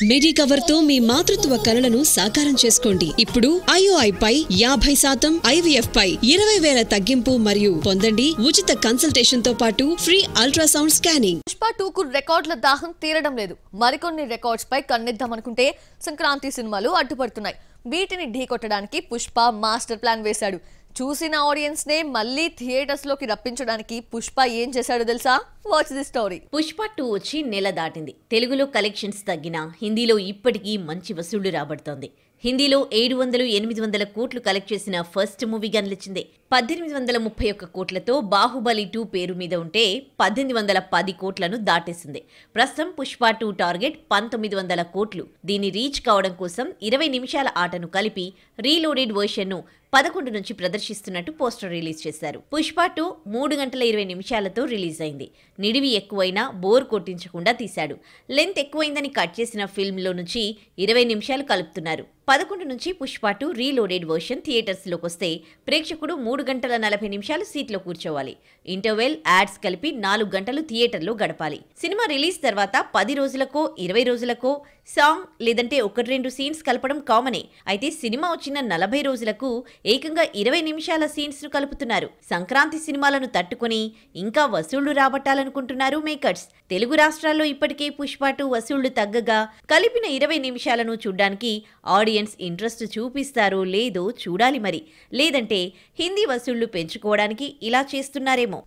మిడి cover తో మీ మాతృత్వ కలలను సాకారం చేసుకోండి. ఇప్పుడు IOI పై 50%, IVF పై 20,000 తగ్గింపు మరియు పొందండి ఉచిత కన్సల్టేషన్ తో పాటు ఫ్రీ అల్ట్రాసౌండ్ స్కానింగ్. పుష్ప 2 కు రికార్డుల దాహం తీరడం లేదు. మరికొన్ని రికార్డ్స్ పై కన్నెద్దామనుకుంటే సంక్రాంతి సినిమాలు అడ్డుపడుతున్నాయి. వీటిని ఢీకొట్టడానికి పుష్ప మాస్టర్ ప్లాన్ వేశాడు. చూసిన ఆడియన్స్ నే మళ్ళీ థియేటర్స్ లోకి రప్పించడానికి పుష్ప ఏం చేశాడో తెలుసా? Watch the story. పుష్ప 2 వచ్చి నెల దాటింది. తెలుగులో కలెక్షన్స్ తగ్గినా హిందీలో ఇప్పటికీ మంచి వసూళ్లు రాబడుతోంది. హిందీలో 700-800 కోట్లు కలెక్ట్ చేసిన ఫస్ట్ మూవీగా నిలిచింది. 1831 కోట్లతో బాహుబలి 2 పేరు మీద ఉంటే 1810 కోట్లను దాటేసింది. ప్రస్తుతం పుష్ప 2 టార్గెట్ 1900 కోట్లు. దీన్ని రీచ్ కావడం కోసం 20 నిమిషాల ఆటను కలిపి రీలోడెడ్ వర్షన్ను 11 నుంచి ప్రదర్శిస్తున్నట్టు పోస్టర్ రిలీజ్ చేశారు. పుష్ప 2 3 గంటల 20 నిమిషాలతో రిలీజ్ అయింది. నిడివి ఎక్కువైనా బోర్ కొట్టించకుండా తీశాడు. లెంత్ ఎక్కువైందని కట్ చేసిన ఫిల్మ్లో నుంచి 20 నిమిషాలు కలుపుతున్నారు. 11 నుంచి పుష్ప 2 రీలోడెడ్ వర్షన్ థియేటర్స్లోకి వస్తే ప్రేక్షకుడు 3 గంటల 40 నిమిషాలు సీట్లో కూర్చోవాలి. ఇంటర్వెల్, యాడ్స్ కలిపి 4 గంటలు థియేటర్లో గడపాలి. సినిమా రిలీజ్ తర్వాత 10 రోజులకో 20 రోజులకో సాంగ్ లేదంటే 1-2 సీన్స్ కలపడం కామనే. అయితే సినిమా వచ్చిన 40 రోజులకు ఏకంగా 20 నిమిషాల సీన్స్ ను కలుపుతున్నారు. సంక్రాంతి సినిమాలను తట్టుకుని ఇంకా వసూళ్లు రాబట్టాలనుకుంటున్నారు మేకర్స్. తెలుగు రాష్ట్రాల్లో ఇప్పటికే పుష్ప 2 వసూళ్లు తగ్గగా కలిపిన 20 నిమిషాలను చూడ్డానికి ఆడియన్స్ ఇంట్రెస్ట్ చూపిస్తారో లేదో చూడాలి మరి. లేదంటే హిందీ వసూళ్లు పెంచుకోవడానికి ఇలా చేస్తున్నారేమో.